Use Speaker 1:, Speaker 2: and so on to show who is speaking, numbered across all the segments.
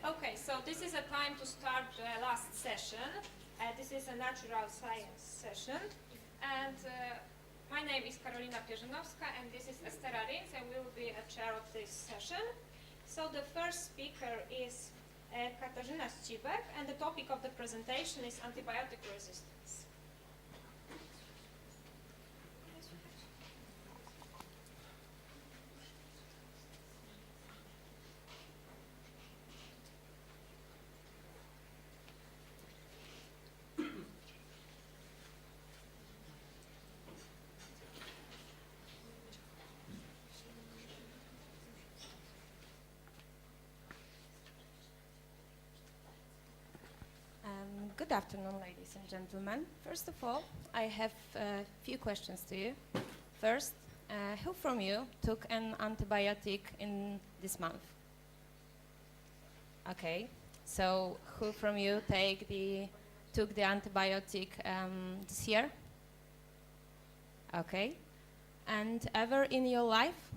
Speaker 1: Okay, so this is a time to start the last session. This is a natural science session. And my name is Karolina Pierzynowska, and this is Estera Rins, and we will be a chair of this session. So the first speaker is Katarzyna Ścibek, and the topic of the presentation is antibiotic resistance.
Speaker 2: Good afternoon, ladies and gentlemen. First of all, I have a few questions to you. First, who from you took an antibiotic in this month? Okay, so who from you took the antibiotic this year? Okay, and ever in your life?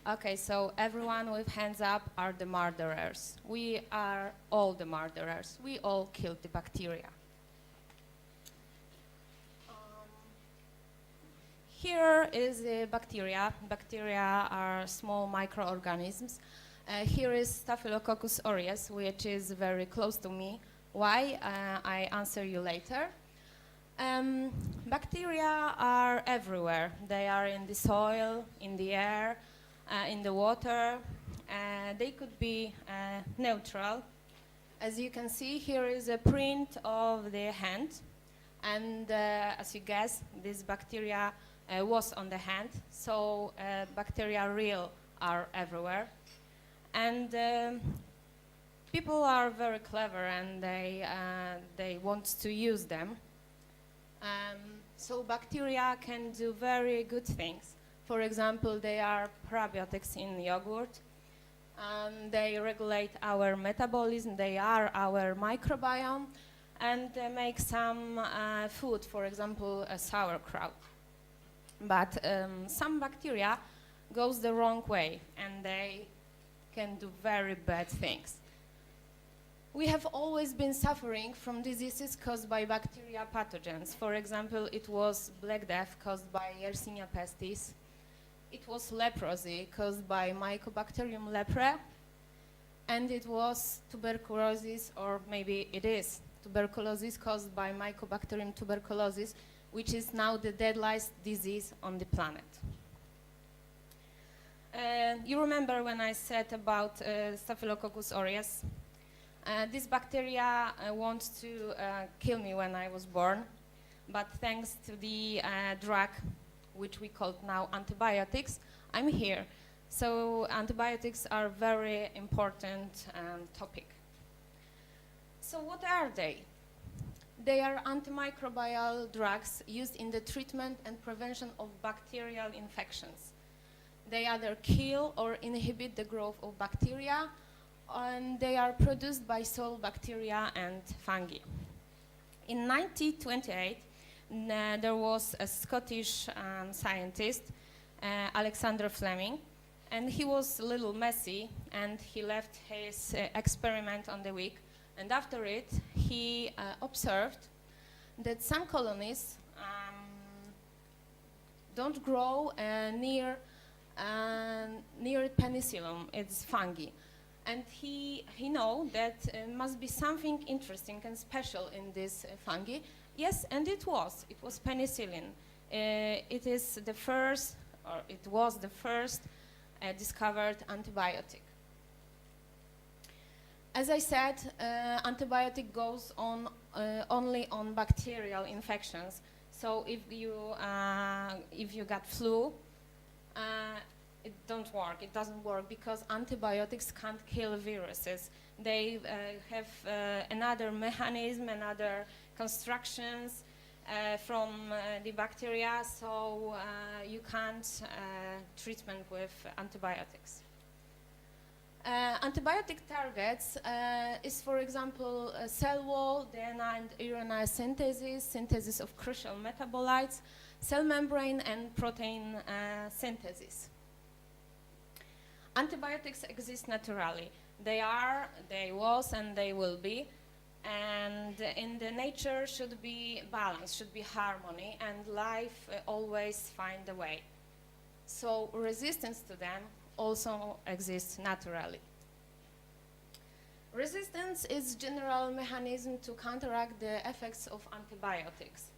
Speaker 2: Okay, so everyone with hands up are the murderers. We are all the murderers. We all killed the bacteria. Here is the bacteria. Bacteria are small microorganisms. Here is Staphylococcus aureus, which is very close to me. Why? I answer you later. Bacteria are everywhere. They are in the soil, in the air, in the water. They could be neutral. As you can see, here is a print of the hand, and as you guess, this bacteria was on the hand, so bacteria real are everywhere. And people are very clever, and they want to use them. So bacteria can do very good things. For example, they are probiotics in yogurt. They regulate our metabolism. They are our microbiome, and they make some food, for example, a sauerkraut. But some bacteria goes the wrong way, and they can do very bad things. We have always been suffering from diseases caused by bacteria pathogens. For example, it was Black Death caused by Yersinia pestis. It was leprosy caused by Mycobacterium leprae, and it was tuberculosis, or maybe it is tuberculosis caused by Mycobacterium tuberculosis, which is now the deadliest disease on the planet. You remember when I said about Staphylococcus aureus? This bacteria wants to kill me when I was born, but thanks to the drug, which we call now antibiotics, I'm here. So antibiotics are a very important topic. So what are they? They are antimicrobial drugs used in the treatment and prevention of bacterial infections. They either kill or inhibit the growth of bacteria, and they are produced by soil bacteria and fungi. In 1928, there was a Scottish scientist, Alexander Fleming, and he was a little messy, and he left his experiment on the week. And after it, he observed that some colonies don't grow near penicillium, it's fungi. And he know that must be something interesting and special in this fungi. Yes, and it was penicillin. It was the first discovered antibiotic. As I said, antibiotic goes on only on bacterial infections. So if you got flu, it doesn't work because antibiotics can't kill viruses. They have another mechanism, another constructions from the bacteria, so you can't treatment with antibiotics. Antibiotic targets is, for example, cell wall, DNA and RNA synthesis of crucial metabolites, cell membrane, and protein synthesis. Antibiotics exist naturally. They are, they was, and they will be. And in the nature should be balance, should be harmony, and life always find a way. So resistance to them also exists naturally. Resistance is general mechanism to counteract the effects of antibiotics.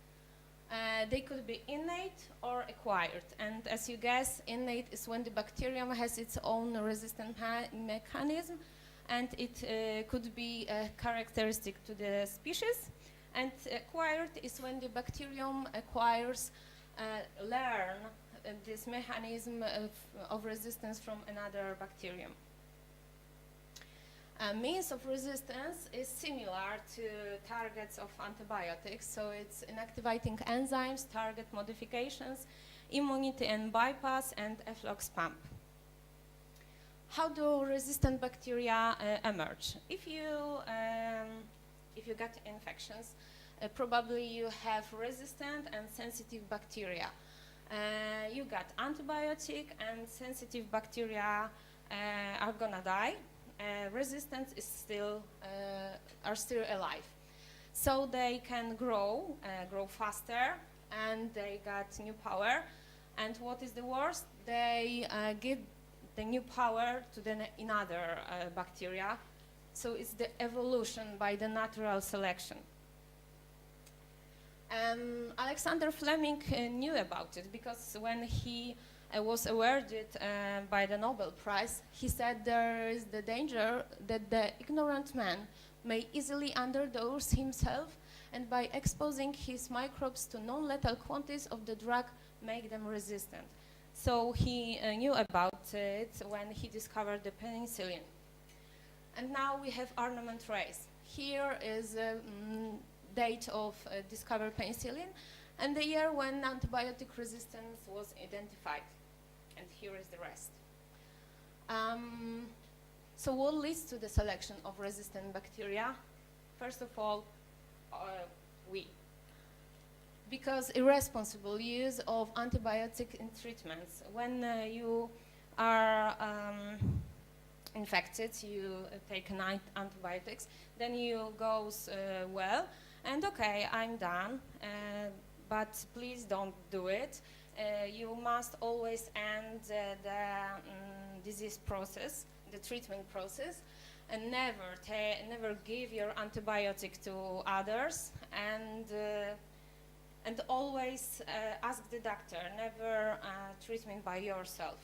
Speaker 2: They could be innate or acquired, and as you guess, innate is when the bacterium has its own resistant mechanism, and it could be characteristic to the species, and acquired is when the bacterium acquires, learn this mechanism of resistance from another bacterium. Means of resistance is similar to targets of antibiotics, so it's inactivating enzymes, target modifications, immunity and bypass, and efflux pump. How do resistant bacteria emerge? If you get infections, probably you have resistant and sensitive bacteria. You got antibiotic, and sensitive bacteria are gonna die. Resistant is are still alive, so they can grow faster, and they got new power. And what is the worst? They give the new power to another bacteria. So it's the evolution by the natural selection. Alexander Fleming knew about it, because when he was awarded by the Nobel Prize, he said there is the danger that the ignorant man may easily underdose himself, and by exposing his microbes to non-lethal quantities of the drug, make them resistant. So he knew about it when he discovered the penicillin. And now we have ornament rays. Here is a date of discovered penicillin and the year when antibiotic resistance was identified. And here is the rest. So what leads to the selection of resistant bacteria? First of all, because irresponsible use of antibiotic in treatments. When you are infected, you take antibiotics, then you goes well, and okay, I'm done, but please don't do it. You must always end the disease process, the treatment process, and never give your antibiotic to others, and always ask the doctor, never treatment by yourself.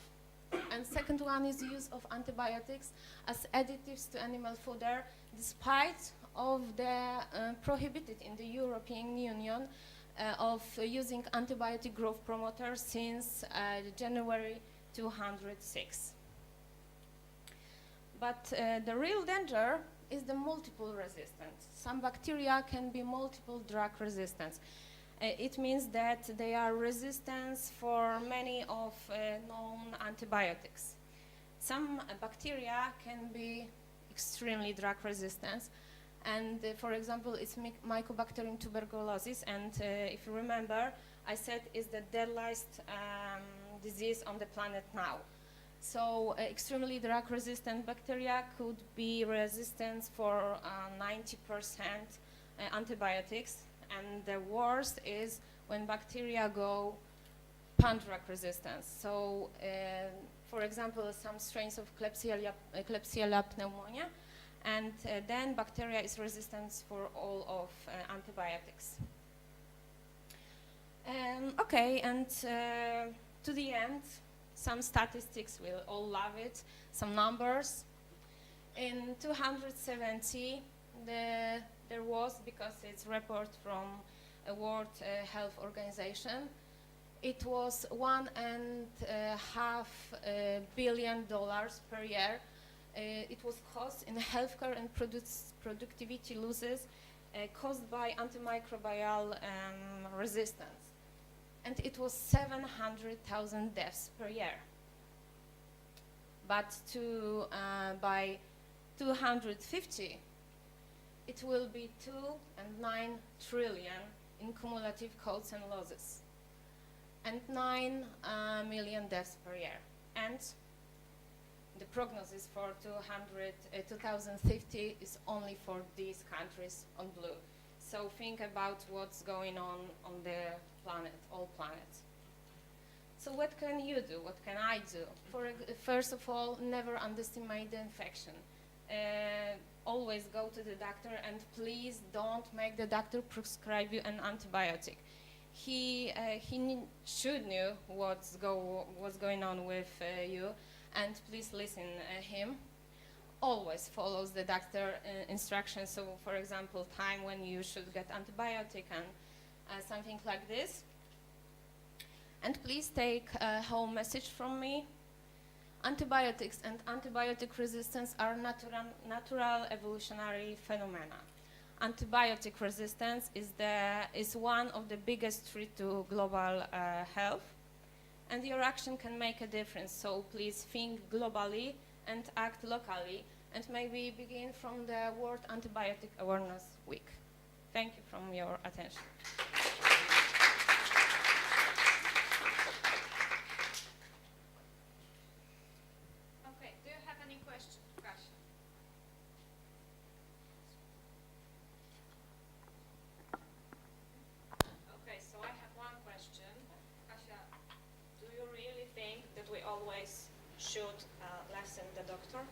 Speaker 2: And second one is use of antibiotics as additives to animal fodder, despite of the prohibited in the European Union of using antibiotic growth promoters since January 2006. But the real danger is the multiple resistance. Some bacteria can be multiple drug resistance. It means that they are resistant for many of known antibiotics. Some bacteria can be extremely drug resistant, and for example, it's Mycobacterium tuberculosis, and if you remember, I said it's the deadliest disease on the planet now. So extremely drug resistant bacteria could be resistant for 90% antibiotics. And the worst is when bacteria go pan-drug resistance. So, for example, some strains of Klebsiella pneumonia, and then bacteria is resistant for all of antibiotics. Okay, and to the end, some statistics, we'll all love it, some numbers. In 270, there was, because it's a report from a World Health Organization, it was $1.5 billion per year. It was cost in healthcare and productivity losses caused by antimicrobial resistance. And it was 700,000 deaths per year. But by 250, it will be 2.9 trillion in cumulative costs and losses, and 9 million deaths per year. And the prognosis for 2050 is only for these countries on blue. So think about what's going on the planet, all planets. So what can you do? What can I do? First of all, never underestimate the infection. Always go to the doctor, and please don't make the doctor prescribe you an antibiotic. He should know what's going on with you, and please listen him. Always follows the doctor instructions. So, for example, time when you should get antibiotic and something like this. And please take a home message from me. Antibiotics and antibiotic resistance are natural evolutionary phenomena. Antibiotic resistance is one of the biggest threats to global health, and your action can make a difference. So please think globally and act locally, and maybe begin from the World Antibiotic Awareness Week. Thank you for your attention.
Speaker 1: Okay, do you have any questions, Kasia? Okay, so I have one question. Kasia, do you really think that we always should listen the doctor?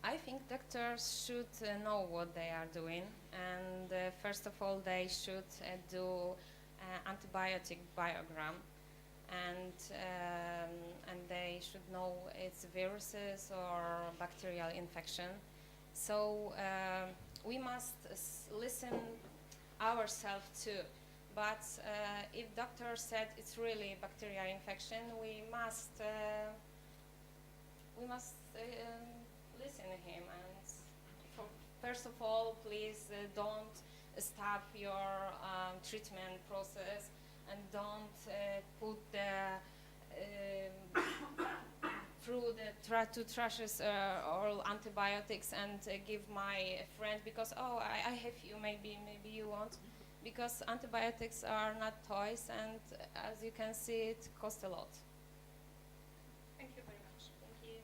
Speaker 2: I think doctors should know what they are doing, and first of all, they should do antibiotic biogram, and they should know it's viruses or bacterial infection. So we must listen ourselves too. But if doctor said it's really bacterial infection, we must listen to him. And first of all, please don't stop your treatment process, and don't put the try to trashes all antibiotics and give my friend because I have you, maybe you want, because antibiotics are not toys, and as you can see, it costs a lot.
Speaker 1: Thank you very much.
Speaker 2: Thank you.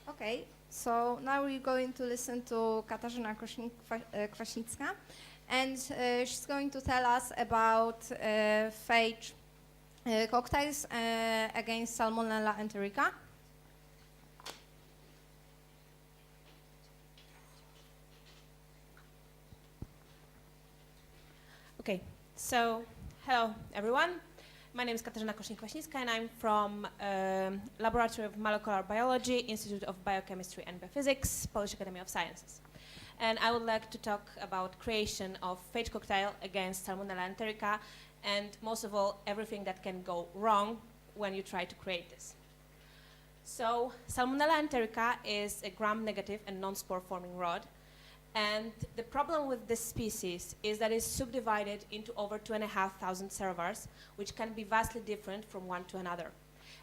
Speaker 3: Okay, so now we're going to listen to Katarzyna Kwaśnicka, and she's going to tell us about phage cocktails against Salmonella Enterica.
Speaker 4: Okay, so hello everyone. My name is Katarzyna Kwaśnicka, and I'm from Laboratory of Molecular Biology, Institute of Biochemistry and Biophysics, Polish Academy of Sciences. And I would like to talk about creation of phage cocktail against Salmonella Enterica, and most of all, everything that can go wrong when you try to create this. So Salmonella Enterica is a gram-negative and non-spore forming rod. And the problem with this species is that it's subdivided into over 2,500 servars, which can be vastly different from one to another.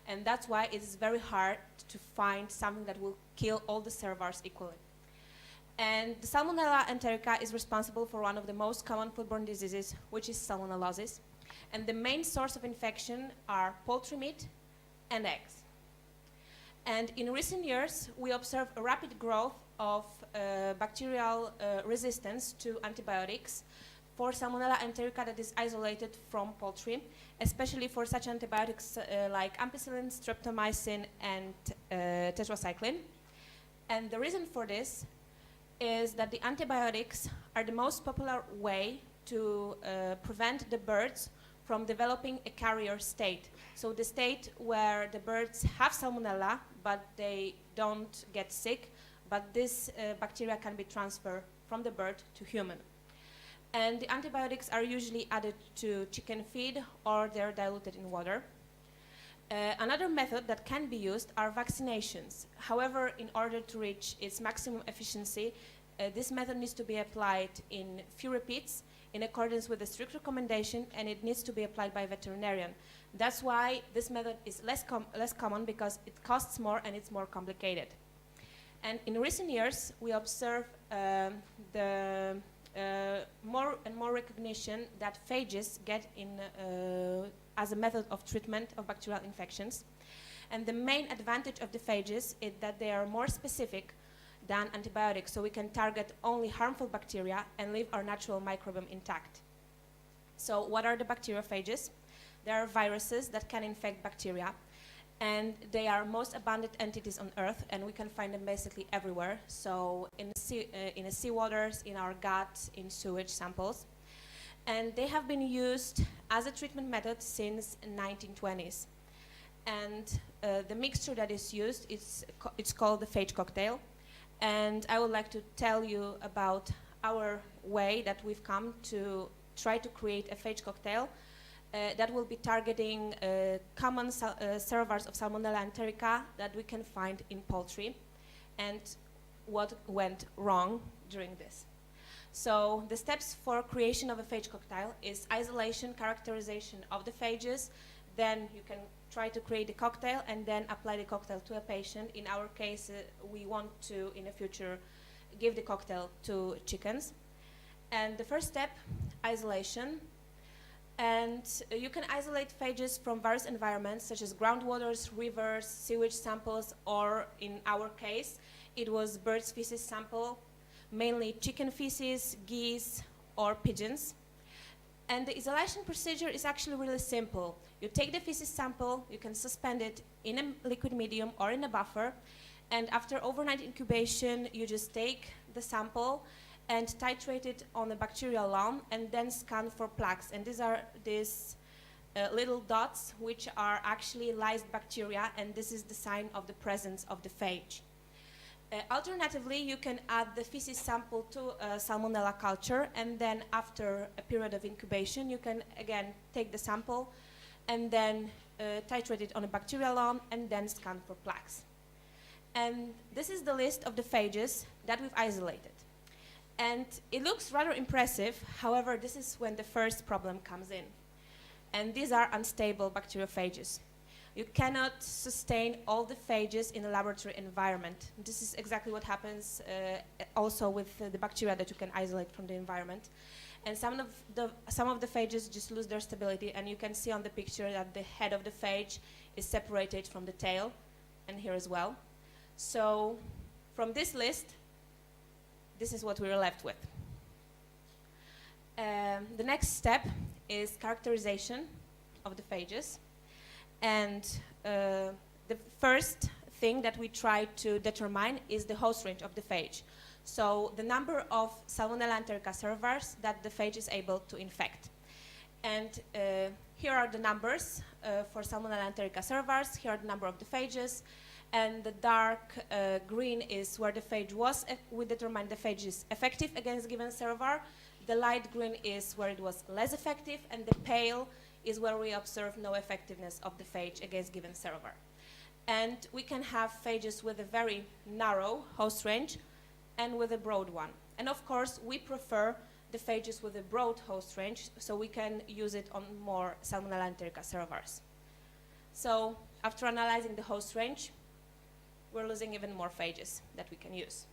Speaker 4: And that's why it is very hard to find something that will kill all the servars equally. And the Salmonella Enterica is responsible for one of the most common foodborne diseases, which is salmonellosis. And the main source of infection are poultry meat and eggs. And in recent years, we observe a rapid growth of bacterial resistance to antibiotics for Salmonella Enterica that is isolated from poultry, especially for such antibiotics like ampicillin, streptomycin, and tetracycline. And the reason for this is that the antibiotics are the most popular way to prevent the birds from developing a carrier state. So the state where the birds have Salmonella, but they don't get sick, but this bacteria can be transferred from the bird to human. And the antibiotics are usually added to chicken feed, or they're diluted in water. Another method that can be used are vaccinations. However, in order to reach its maximum efficiency, this method needs to be applied in few repeats in accordance with the strict recommendation, and it needs to be applied by a veterinarian. That's why this method is less common, because it costs more and it's more complicated. And in recent years, we observe the more and more recognition that phages get in as a method of treatment of bacterial infections. And the main advantage of the phages is that they are more specific than antibiotics, so we can target only harmful bacteria and leave our natural microbiome intact. So what are the bacteriophages? They are viruses that can infect bacteria, and they are most abundant entities on Earth, and we can find them basically everywhere. So in the seawaters, in our gut, in sewage samples. And they have been used as a treatment method since the 1920s. And the mixture that is used, it's called the Phage Cocktail. And I would like to tell you about our way that we've come to try to create a Phage cocktail that will be targeting common serovars of Salmonella Enterica that we can find in poultry, and what went wrong during this. So the steps for creation of a Phage cocktail is isolation, characterization of the phages, then you can try to create a cocktail and then apply the cocktail to a patient. In our case, we want to, in the future, give the cocktail to chickens. And the first step, isolation. And you can isolate phages from various environments, such as groundwaters, rivers, sewage samples, or in our case, it was birds' feces sample, mainly chicken feces, geese, or pigeons. And the isolation procedure is actually really simple. You take the feces sample, you can suspend it in a liquid medium or in a buffer, and after overnight incubation, you just take the sample and titrate it on a bacterial lawn and then scan for plaques. And these are little dots, which are actually lysed bacteria, and this is the sign of the presence of the phage. Alternatively, you can add the feces sample to a Salmonella culture, and then after a period of incubation, you can again take the sample and then titrate it on a bacterial lawn and then scan for plaques. And this is the list of the phages that we've isolated. And it looks rather impressive. However, this is when the first problem comes in. And these are unstable bacteriophages. You cannot sustain all the phages in a laboratory environment. This is exactly what happens also with the bacteria that you can isolate from the environment. And some of the phages just lose their stability, and you can see on the picture that the head of the phage is separated from the tail, and here as well. So from this list, this is what we were left with. The next step is characterization of the phages. And the first thing that we try to determine is the host range of the phage. So the number of Salmonella Enterica serovars that the phage is able to infect. And here are the numbers for Salmonella Enterica serovars. Here are the number of the phages. And the dark green is where the phage was. We determine the phage is effective against given serovar. The light green is where it was less effective. And the pale is where we observe no effectiveness of the phage against given serovar. And we can have phages with a very narrow host range and with a broad one. And of course, we prefer the phages with a broad host range, so we can use it on more Salmonella Enterica serovars. So after analyzing the host range, we're losing even more phages that we can use.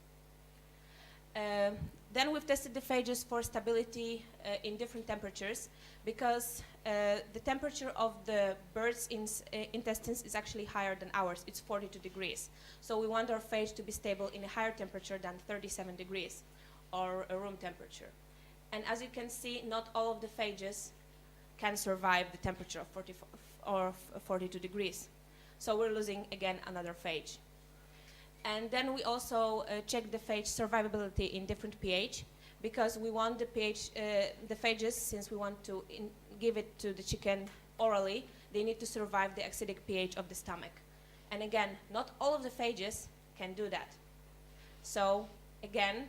Speaker 4: Then we've tested the phages for stability in different temperatures, because the temperature of the bird's intestines is actually higher than ours. It's 42 degrees. So we want our phage to be stable in a higher temperature than 37 degrees, or a room temperature. And as you can see, not all of the phages can survive the temperature of 42 degrees. So we're losing, again, another phage. And then we also check the phage survivability in different pH, because we want the pH, the phages, since we want to give it to the chicken orally, they need to survive the acidic pH of the stomach. And again, not all of the phages can do that. So again,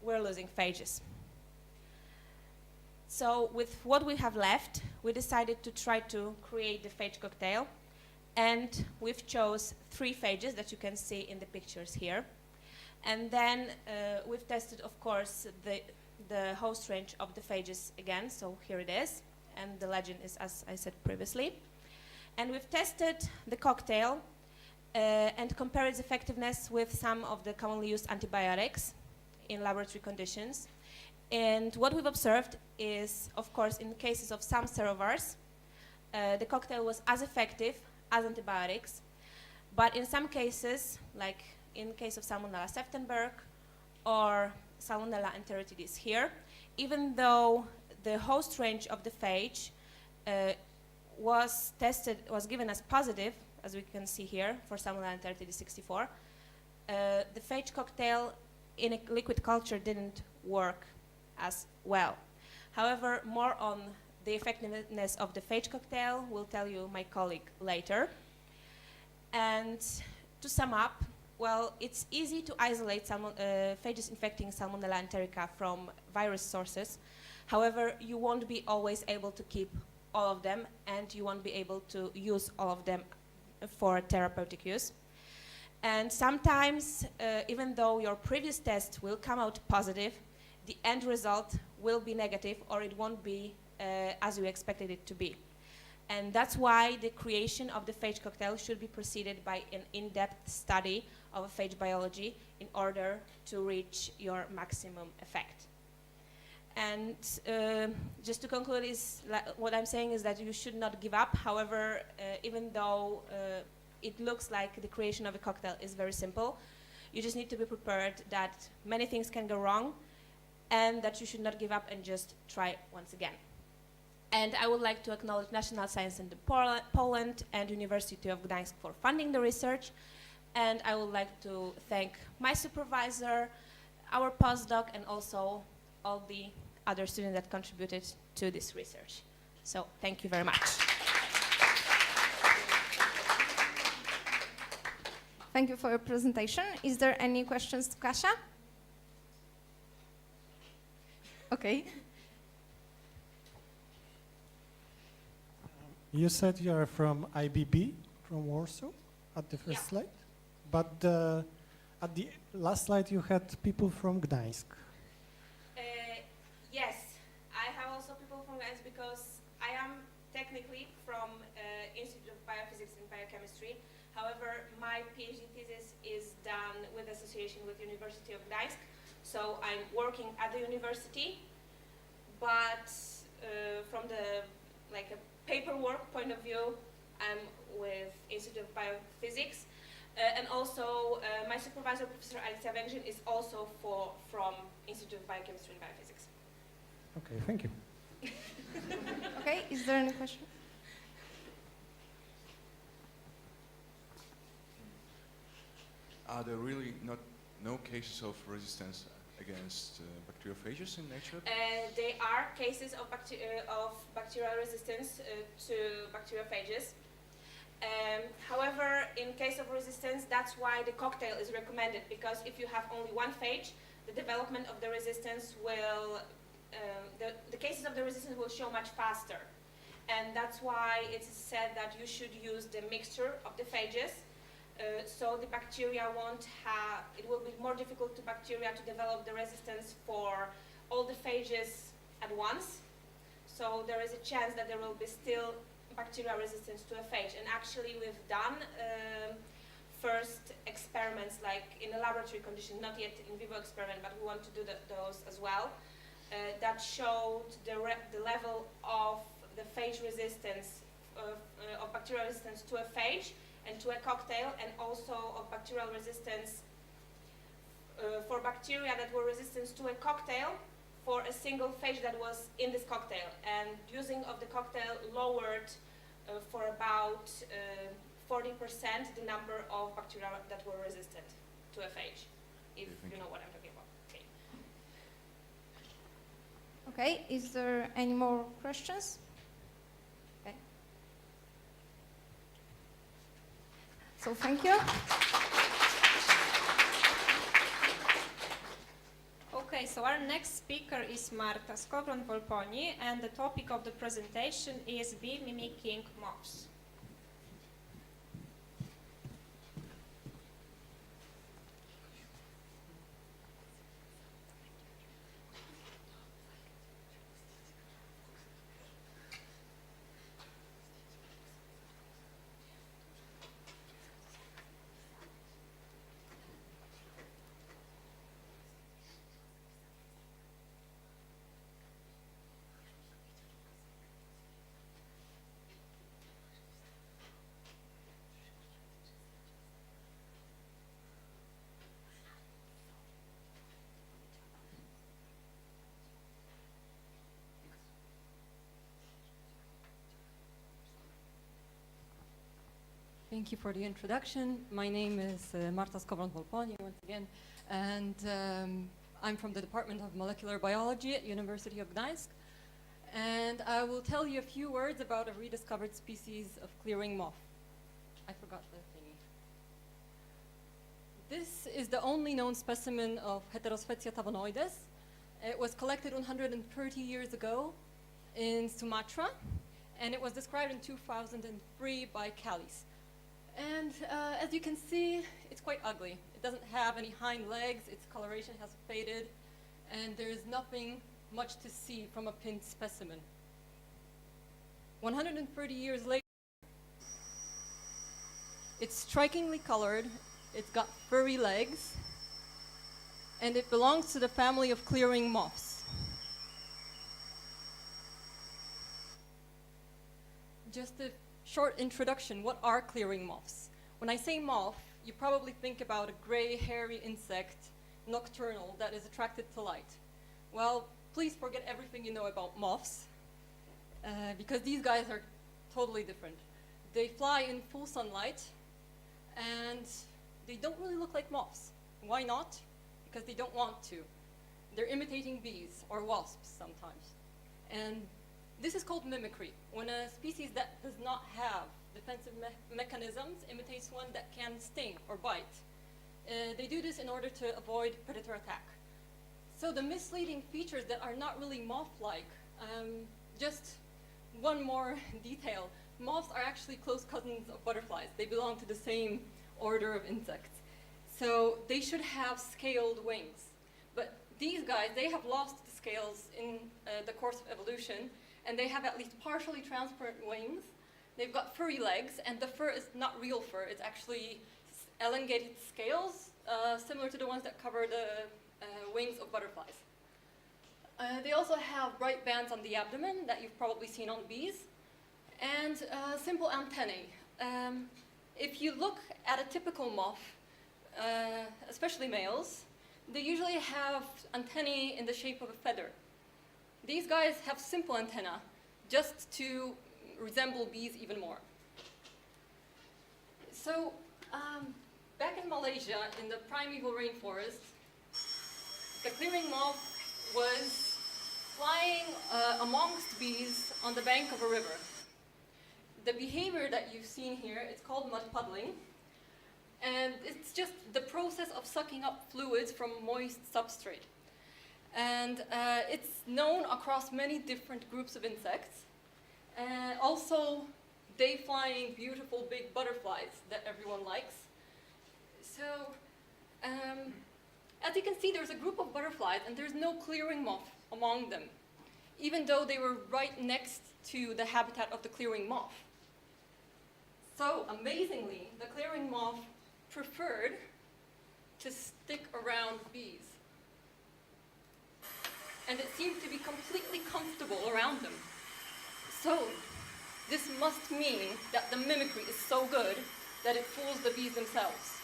Speaker 4: we're losing phages. So with what we have left, we decided to try to create the phage cocktail. And we've chose 3 phages that you can see in the pictures here. And then we've tested, of course, the host range of the phages again. So here it is. And the legend is, as I said previously. And we've tested the cocktail and compared its effectiveness with some of the commonly used antibiotics. in laboratory conditions. And what we've observed is, of course, in cases of some serovars, the cocktail was as effective as antibiotics. But in some cases, like in the case of Salmonella Seftenberg or Salmonella Enterica here, even though the host range of the phage was given as positive, as we can see here for Salmonella Enterica 64, the phage cocktail in a liquid culture didn't work as well. However, more on the effectiveness of the phage cocktail will tell you my colleague later. And to sum up, well, it's easy to isolate phages infecting Salmonella Enterica from virus sources. However, you won't be always able to keep all of them, and you won't be able to use all of them for therapeutic use. And sometimes, even though your previous test will come out positive, the end result will be negative, or it won't be as you expected it to be. And that's why the creation of the phage cocktail should be preceded by an in-depth study of phage biology in order to reach your maximum effect. And just to conclude, what I'm saying is that you should not give up. However, even though it looks like the creation of a cocktail is very simple, you just need to be prepared that many things can go wrong, and that you should not give up and just try once again. And I would like to acknowledge National Science Center Poland and University of Gdańsk for funding the research. And I would like to thank my supervisor, our postdoc, and also all the other students that contributed to this research. So thank you very much.
Speaker 3: Thank you for your presentation. Is there any questions to Kasia? Okay.
Speaker 5: You said you are from IBB, from Warsaw, at the first slide, but at the last slide you had people from Gdańsk.
Speaker 4: Yes, I have also people from Gdańsk because I am technically from Institute of Biophysics and Biochemistry. However, my PhD thesis is done with association with University of Gdańsk, so I'm working at the university, but from the a paperwork point of view, I'm with Institute of Biophysics, and also my supervisor, Professor Additives, is also from Institute of Biochemistry and Biophysics.
Speaker 5: Okay, thank you.
Speaker 3: Okay, is there any question?
Speaker 6: Are there really no cases of resistance against bacteriophages in nature?
Speaker 4: There are cases of bacterial resistance to bacteriophages. However, in case of resistance, that's why the cocktail is recommended, because if you have only one phage, the development of the resistance will, the cases of the resistance will show much faster. And that's why it's said that you should use the mixture of the phages. So the bacteria won't have, it will be more difficult to bacteria to develop the resistance for all the phages at once. So there is a chance that there will be still bacterial resistance to a phage. And actually we've done first experiments like in a laboratory condition, not yet in vivo experiment, but we want to do those as well, that showed the level of the phage resistance, of bacterial resistance to a phage and to a cocktail, and also of bacterial resistance for bacteria that were resistant to a cocktail for a single phage that was in this cocktail. And using of the cocktail lowered for about 40% the number of bacteria that were resistant to a phage, if you know what I'm talking about. Okay.
Speaker 3: Okay, is there any more questions? Okay. So thank you.
Speaker 1: Okay, so our next speaker is Marta Skowron-Volponi, and the topic of the presentation is bee mimicking moths.
Speaker 7: Thank you for the introduction. My name is Marta Skowron-Volponi once again, and I'm from the Department of Molecular Biology at University of Gdańsk. And I will tell you a few words about a rediscovered species of clearing moth. I forgot the thingy. This is the only known specimen of Heterosphetia tavonoides. It was collected 130 years ago in Sumatra, and it was described in 2003 by Callis. And as you can see, it's quite ugly. It doesn't have any hind legs, its coloration has faded, and there is nothing much to see from a pinned specimen. 130 years later, it's strikingly colored, it's got furry legs, and it belongs to the family of clearing moths. Just a short introduction, what are clearing moths? When I say moth, you probably think about a gray, hairy insect, nocturnal, that is attracted to light. Well, please forget everything you know about moths, because these guys are totally different. They fly in full sunlight, and they don't really look like moths. Why not? Because they don't want to. They're imitating bees or wasps sometimes. And this is called mimicry. When a species that does not have defensive mechanisms imitates one that can sting or bite. They do this in order to avoid predator attack. So the misleading features that are not really moth-like, just one more detail. Moths are actually close cousins of butterflies. They belong to the same order of insects. So they should have scaled wings. But these guys, they have lost the scales in the course of evolution, and they have at least partially transparent wings. They've got furry legs, and the fur is not real fur. It's actually elongated scales, similar to the ones that cover the wings of butterflies. They also have bright bands on the abdomen that you've probably seen on bees, and simple antennae. If you look at a typical moth, especially males, they usually have antennae in the shape of a feather. These guys have simple antennae just to resemble bees even more. So back in Malaysia, in the primeval rainforest, the clearing moth was flying amongst bees on the bank of a river. The behavior that you've seen here, it's called mud puddling, and it's just the process of sucking up fluids from moist substrate. And it's known across many different groups of insects. Also, day-flying, beautiful big butterflies that everyone likes. So, as you can see, there's a group of butterflies, and there's no clearing moth among them, even though they were right next to the habitat of the clearing moth. So, amazingly, the clearing moth preferred to stick around bees. And it seemed to be completely comfortable around them. So, this must mean that the mimicry is so good that it fools the bees themselves.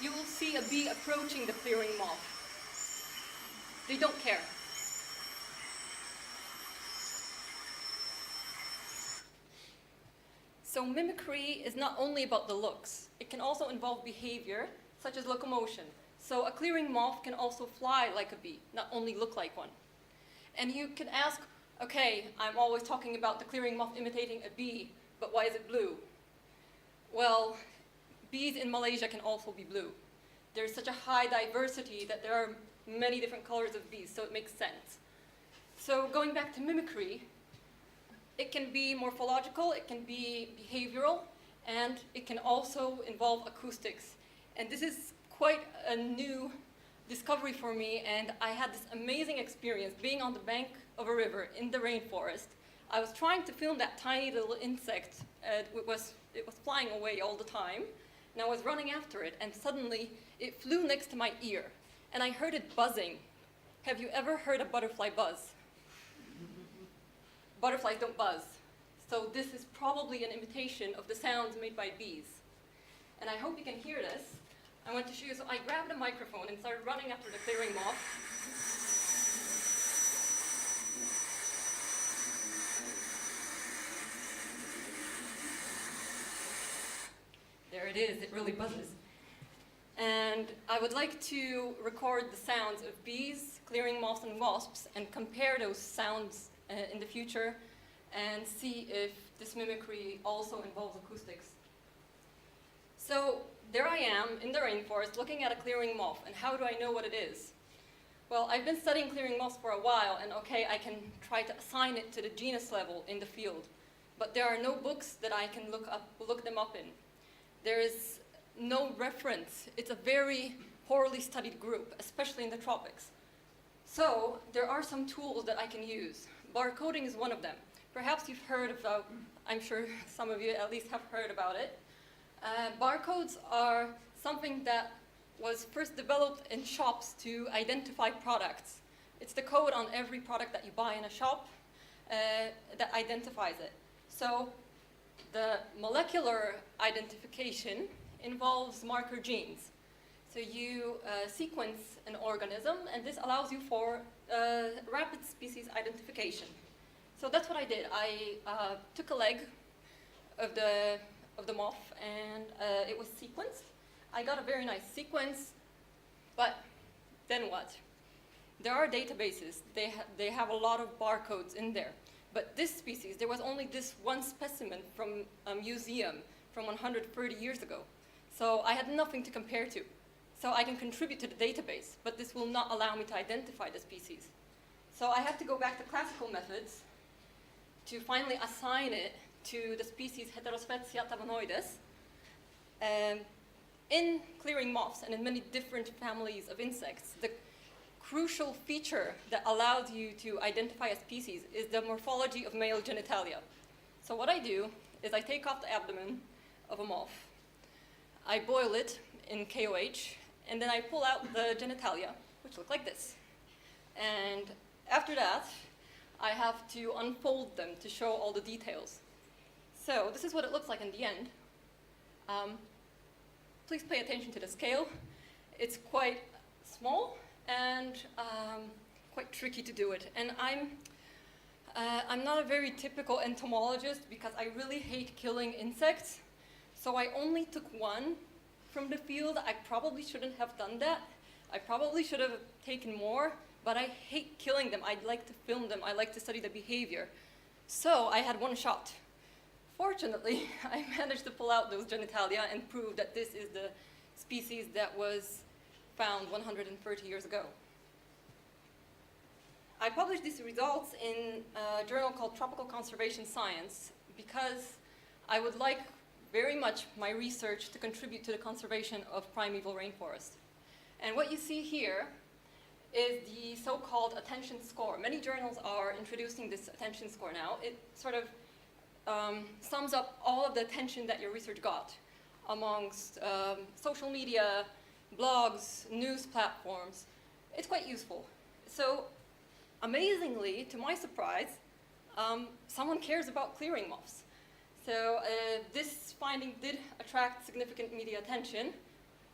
Speaker 7: You will see a bee approaching the clearing moth. They don't care. So mimicry is not only about the looks. It can also involve behavior, such as locomotion. So a clearing moth can also fly like a bee, not only look like one. And you can ask, okay, I'm always talking about the clearing moth imitating a bee, but why is it blue? Well, bees in Malaysia can also be blue. There's such a high diversity that there are many different colors of bees, so it makes sense. So going back to mimicry, it can be morphological, it can be behavioral, and it can also involve acoustics. And this is quite a new discovery for me, and I had this amazing experience being on the bank of a river in the rainforest. I was trying to film that tiny little insect. It was flying away all the time, and I was running after it, and suddenly it flew next to my ear, and I heard it buzzing. Have you ever heard a butterfly buzz? Butterflies don't buzz. So this is probably an imitation of the sounds made by bees. And I hope you can hear this. I want to show you, so I grabbed a microphone and started running after the clearing moth. it is, it really buzzes. And I would like to record the sounds of bees, clearing moths and wasps, and compare those sounds in the future and see if this mimicry also involves acoustics. So there I am in the rainforest looking at a clearing moth, and how do I know what it is? Well, I've been studying clearing moths for a while, and okay, I can try to assign it to the genus level in the field, but there are no books that I can look them up in. There is no reference. It's a very poorly studied group, especially in the tropics. So there are some tools that I can use. Barcoding is one of them. Perhaps you've heard about, I'm sure some of you at least have heard about it. Barcodes are something that was first developed in shops to identify products. It's the code on every product that you buy in a shop that identifies it. So the molecular identification involves marker genes. So you sequence an organism, and this allows you for rapid species identification. So that's what I did. I took a leg of the moth, and it was sequenced. I got a very nice sequence, but then what? There are databases. They have a lot of barcodes in there. But this species, there was only this one specimen from a museum from 130 years ago. So I had nothing to compare to. So I can contribute to the database, but this will not allow me to identify the species. So I have to go back to classical methods to finally assign it to the species Heterospecia tabonoides. In clearing moths and in many different families of insects, the crucial feature that allows you to identify a species is the morphology of male genitalia. So what I do is I take off the abdomen of a moth, I boil it in KOH, and then I pull out the genitalia, which look like this. And after that, I have to unfold them to show all the details. So this is what it looks like in the end. Please pay attention to the scale. It's quite small and quite tricky to do it. And I'm not a very typical entomologist because I really hate killing insects. So I only took one from the field. I probably shouldn't have done that. I probably should have taken more, but I hate killing them. I'd like to film them. I like to study the behavior. So I had one shot. Fortunately, I managed to pull out those genitalia and prove that this is the species that was found 130 years ago. I published these results in a journal called Tropical Conservation Science because I would like very much my research to contribute to the conservation of primeval rainforest. And what you see here is the so-called attention score. Many journals are introducing this attention score now. It sort of sums up all of the attention that your research got amongst social media, blogs, news platforms. It's quite useful. So amazingly, to my surprise, someone cares about clearing moths. So this finding did attract significant media attention,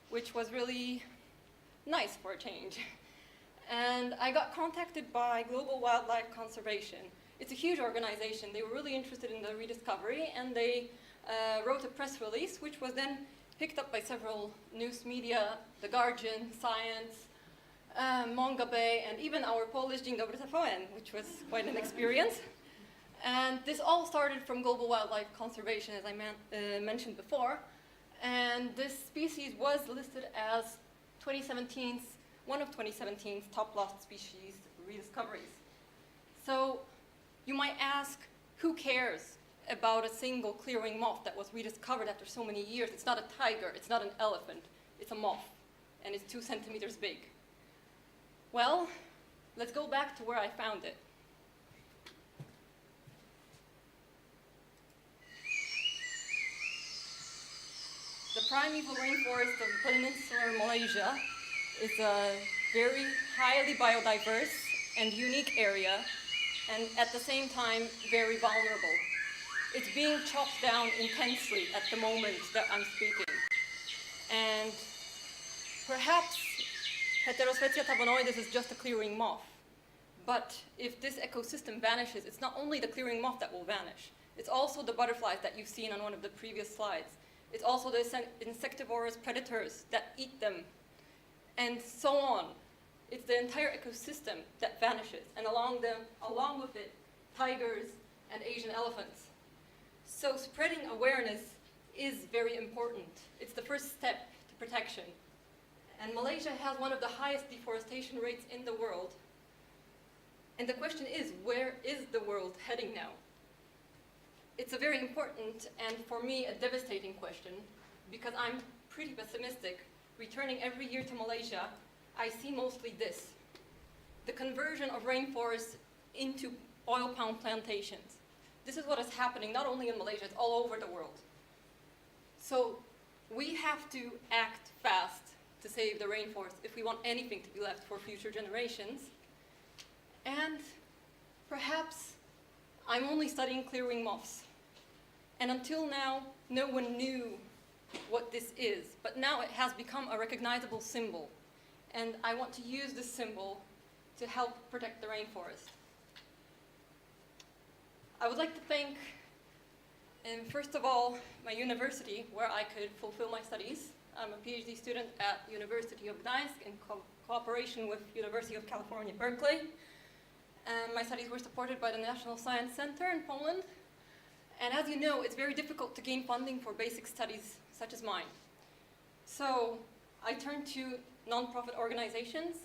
Speaker 7: which was really nice for a change. And I got contacted by Global Wildlife Conservation. It's a huge organization. They were really interested in the rediscovery, and they wrote a press release, which was then picked up by several news media, The Guardian, Science, Manga Bay, and even our Polish Dzień Dobry TVN, which was quite an experience. And this all started from Global Wildlife Conservation, as I mentioned before. And this species was listed as 2017's, one of 2017's top lost species rediscoveries. So you might ask, who cares about a single clearing moth that was rediscovered after so many years? It's not a tiger, it's not an elephant, it's a moth, and it's 2 centimeters big. Well, let's go back to where I found it. The primeval rainforest of peninsular Malaysia is a very highly biodiverse and unique area, and at the same time, very vulnerable. It's being chopped down intensely at the moment that I'm speaking. And perhaps Heterospecia tabonoides is just a clearing moth. But if this ecosystem vanishes, it's not only the clearing moth that will vanish. It's also the butterflies that you've seen on one of the previous slides. It's also the insectivorous predators that eat them, and so on. It's the entire ecosystem that vanishes, and along with it, tigers and Asian elephants. So spreading awareness is very important. It's the first step to protection. And Malaysia has one of the highest deforestation rates in the world. And the question is, where is the world heading now? It's a very important and, for me, a devastating question, because I'm pretty pessimistic. Returning every year to Malaysia, I see mostly this: the conversion of rainforests into oil palm plantations. This is what is happening not only in Malaysia, it's all over the world. So we have to act fast to save the rainforest if we want anything to be left for future generations. And perhaps I'm only studying clearwing moths. And until now, no one knew what this is. But now it has become a recognizable symbol. And I want to use this symbol to help protect the rainforest. I would like to thank, first of all, my university, where I could fulfill my studies. I'm a PhD student at University of Gdańsk in cooperation with University of California, Berkeley. And my studies were supported by the National Science Center in Poland. And as you know, it's very difficult to gain funding for basic studies such as mine. So I turned to non-profit organizations,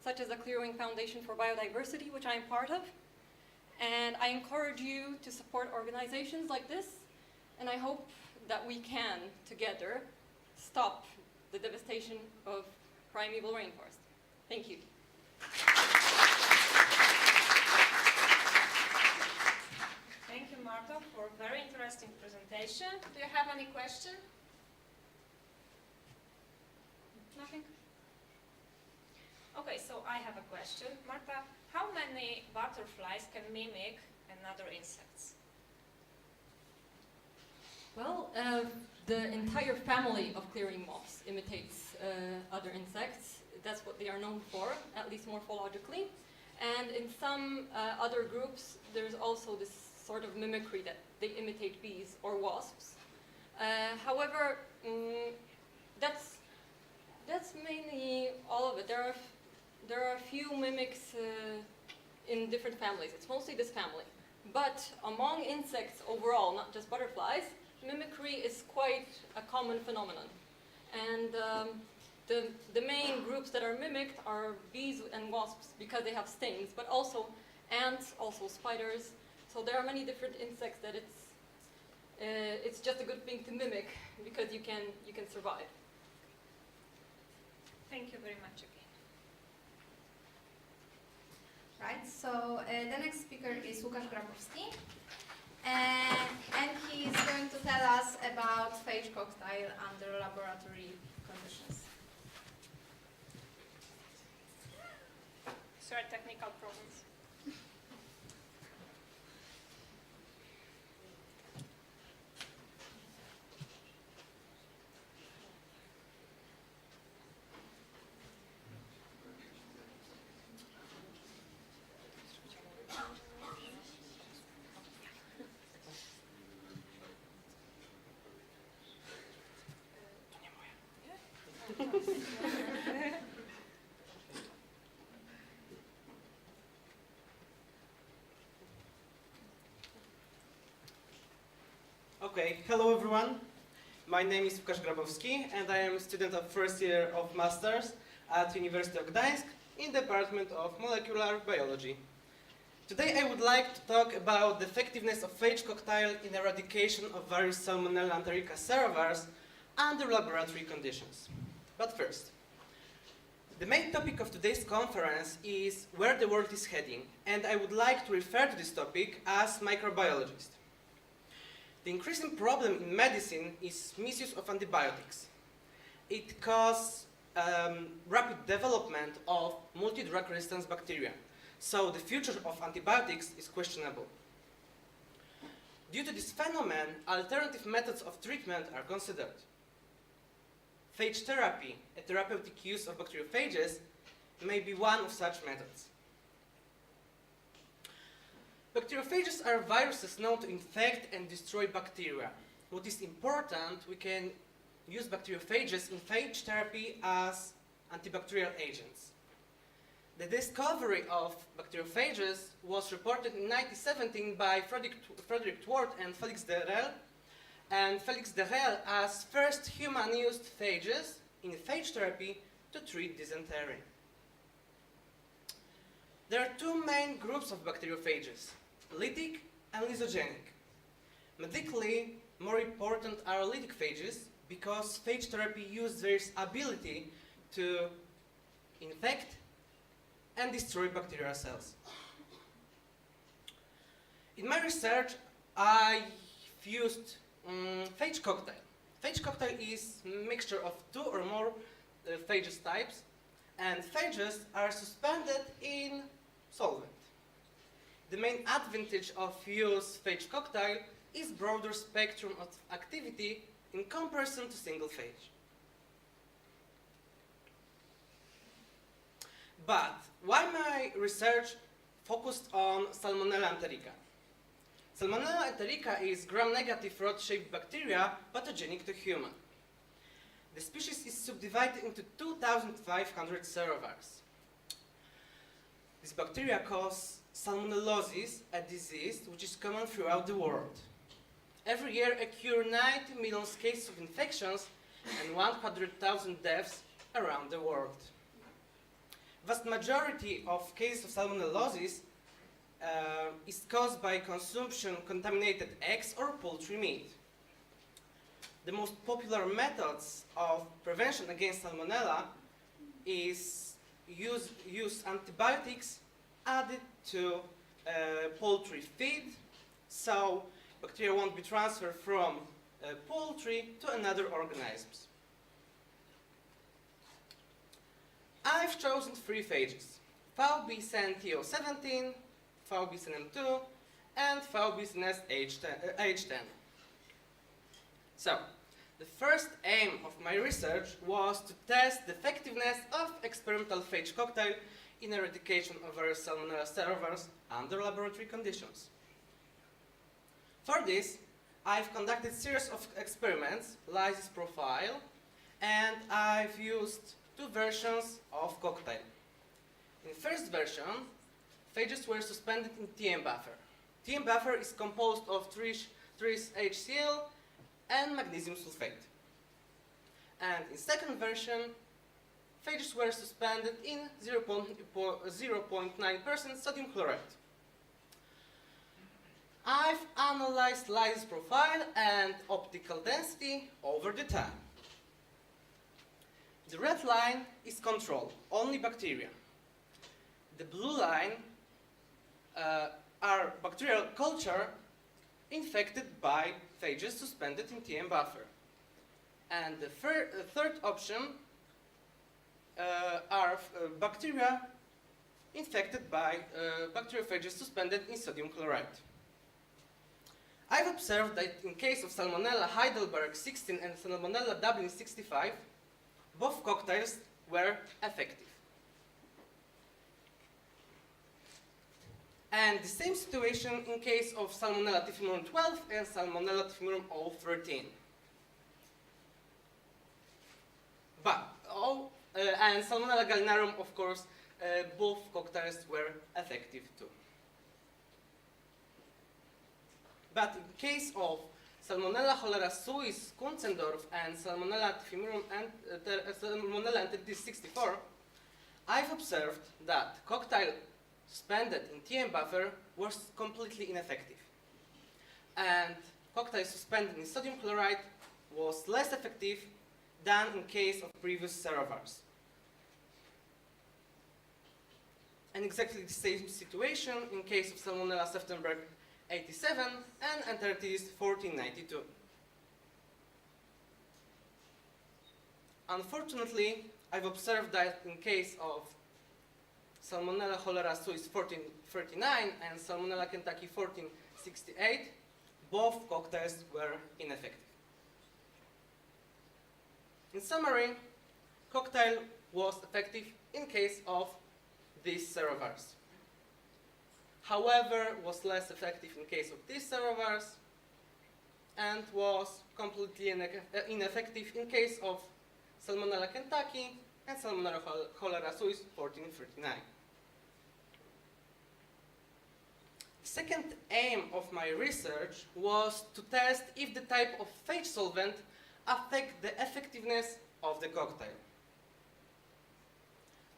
Speaker 7: such as the Clearwing Foundation for Biodiversity, which I am part of. And I encourage you to support organizations like this, and I hope that we can, together, stop the devastation of primeval rainforest. Thank you.
Speaker 1: Thank you, Marta, for a very interesting presentation. Do you have any question? Nothing? Okay, so I have a question. Marta, how many butterflies can mimic another insects?
Speaker 7: Well, the entire family of clearing moths imitates other insects. That's what they are known for, at least morphologically. And in some other groups, there's also this sort of mimicry that they imitate bees or wasps. However, that's mainly all of it. There are a few mimics in different families. It's mostly this family. But among insects overall, not just butterflies, mimicry is quite a common phenomenon. And the main groups that are mimicked are bees and wasps because they have stings, but also ants, also spiders. So there are many different insects that it's just a good thing to mimic because you can survive.
Speaker 1: Thank you very much again.
Speaker 3: Right, so the next speaker is Łukasz Grabowski, and he is going to tell us about Phage Cocktail under laboratory conditions.
Speaker 1: Sorry, technical problems.
Speaker 8: Okay, hello everyone. My name is Łukasz Grabowski and I am a student of first year of Masters at University of Gdańsk in the Department of Molecular Biology. Today I would like to talk about the effectiveness of Phage Cocktail in eradication of various Salmonella Enterica ceravars under laboratory conditions. But first, the main topic of today's conference is where the world is heading, and I would like to refer to this topic as microbiologist. The increasing problem in medicine is misuse of antibiotics. It causes rapid development of multi-drug resistance bacteria, so the future of antibiotics is questionable. Due to this phenomenon, alternative methods of treatment are considered. Phage therapy, a therapeutic use of bacteriophages, may be one of such methods. Bacteriophages are viruses known to infect and destroy bacteria. what is important, we can use bacteriophages in phage therapy as antibacterial agents. The discovery of bacteriophages was reported in 1917 by Frederick Twort and Felix de Rel, and Felix de Rel as first human used phages in phage therapy to treat dysentery. There are two main groups of bacteriophages, lytic and lysogenic. Medically, more important are lytic phages because phage therapy uses their ability to infect and destroy bacterial cells. In my research, I've used Phage Cocktail. Phage Cocktail is a mixture of two or more phages types, and phages are suspended in solvent. The main advantage of use Phage Cocktail is broader spectrum of activity in comparison to single phage. But why my research focused on Salmonella Enterica? Salmonella Enterica is gram-negative rod-shaped bacteria pathogenic to human. The species is subdivided into 2,500 serovars. This bacteria cause salmonellosis, a disease which is common throughout the world. Every year occur 90 million cases of infections and 100,000 deaths around the world. Vast majority of cases of salmonellosis is caused by consumption of contaminated eggs or poultry meat. The most popular methods of prevention against salmonella is use antibiotics added to poultry feed, so bacteria won't be transferred from poultry to another organisms. I've chosen three phages: Phage-CNTO17, Phage-CNM2, and Phage-H10. So, the first aim of my research was to test the effectiveness of experimental phage cocktail in eradication of various Salmonella serovars under laboratory conditions. For this, I've conducted a series of experiments, lysis profile, and I've used two versions of cocktail. In the first version, phages were suspended in TM buffer. TM buffer is composed of 3 HCl and magnesium sulfate. And in second version, phages were suspended in 0.9% sodium chloride. I've analyzed lysis profile and optical density over the time. The red line is control, only bacteria. The blue line are bacterial culture infected by phages suspended in TM buffer. And the third option are bacteria infected by bacteriophages suspended in sodium chloride. I've observed that in case of Salmonella Heidelberg 16 and Salmonella Dublin 65, both cocktails were effective. And the same situation in case of Salmonella typhimurium 12 and Salmonella typhimurium 013. And Salmonella gallinarum, of course, both cocktails were effective too. But in case of Salmonella cholera suis Kunzendorf and Salmonella typhimurium and Salmonella Enterica 64, I've observed that cocktail suspended in TM buffer was completely ineffective. And cocktail suspended in sodium chloride was less effective than in case of previous serovars. And exactly the same situation in case of Salmonella September 87 and Enteritis 1492. Unfortunately, I've observed that in case of Salmonella cholera suis 1439 and Salmonella Kentucky 1468, both cocktails were ineffective. In summary, cocktail was effective in case of these serovars. However, was less effective in case of these serovars and was completely ineffective in case of Salmonella Kentucky and Salmonella cholera suis 1439. The second aim of my research was to test if the type of phage solvent affect the effectiveness of the cocktail.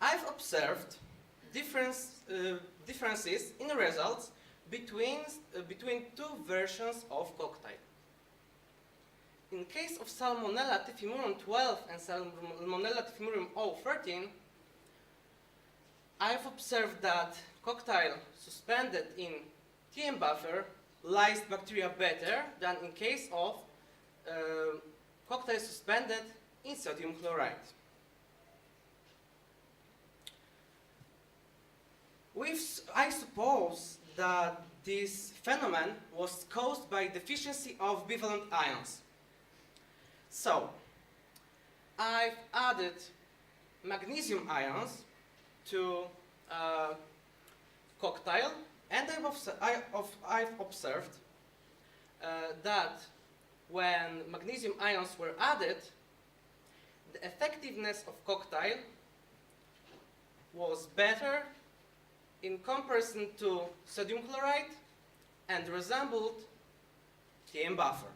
Speaker 8: I've observed differences in results between two versions of cocktail. In case of Salmonella typhimurium 12 and Salmonella typhimurium 013, I've observed that cocktail suspended in TM buffer lysed bacteria better than in case of cocktail suspended in sodium chloride. I suppose that this phenomenon was caused by deficiency of bivalent ions. So, I've added magnesium ions to cocktail, and I've observed that when magnesium ions were added, the effectiveness of cocktail was better in comparison to sodium chloride and resembled TM buffer.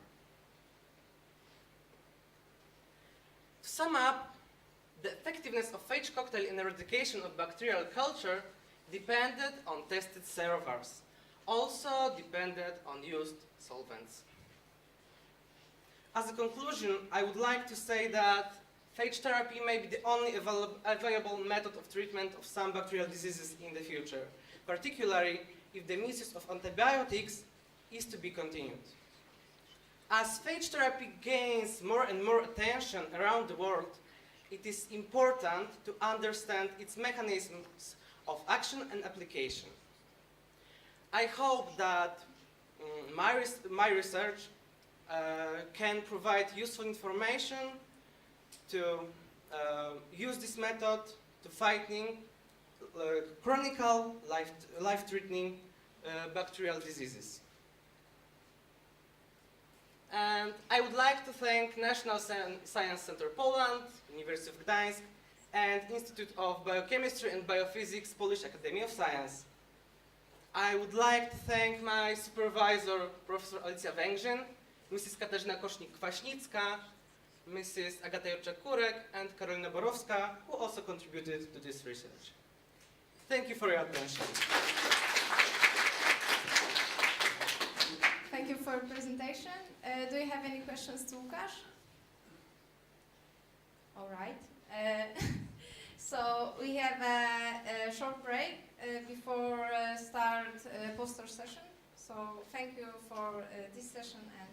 Speaker 8: To sum up, the effectiveness of phage cocktail in eradication of bacterial culture depended on tested servers, also depended on used solvents. As a conclusion, I would like to say that phage therapy may be the only available method of treatment of some bacterial diseases in the future, particularly if the misuse of antibiotics is to be continued. As phage therapy gains more and more attention around the world, it is important to understand its mechanisms of action and application. I hope that my research can provide useful information to use this method to fighting chronic life-threatening bacterial diseases. And I would like to thank National Science Center Poland, University of Gdańsk, and Institute of Biochemistry and Biophysics, Polish Academy of Science. I would like to thank my supervisor, Professor Alicja Węgrzyn, Mrs. Katarzyna Kosznik-Kwaśnicka, Mrs. Agata Jurczak-Kurek, and Karolina Borowska, who also contributed to this research. Thank you for your attention.
Speaker 3: Thank you for your presentation. Do you have any questions to Łukasz? All right. So we have a short break before start poster session. So thank you for this session and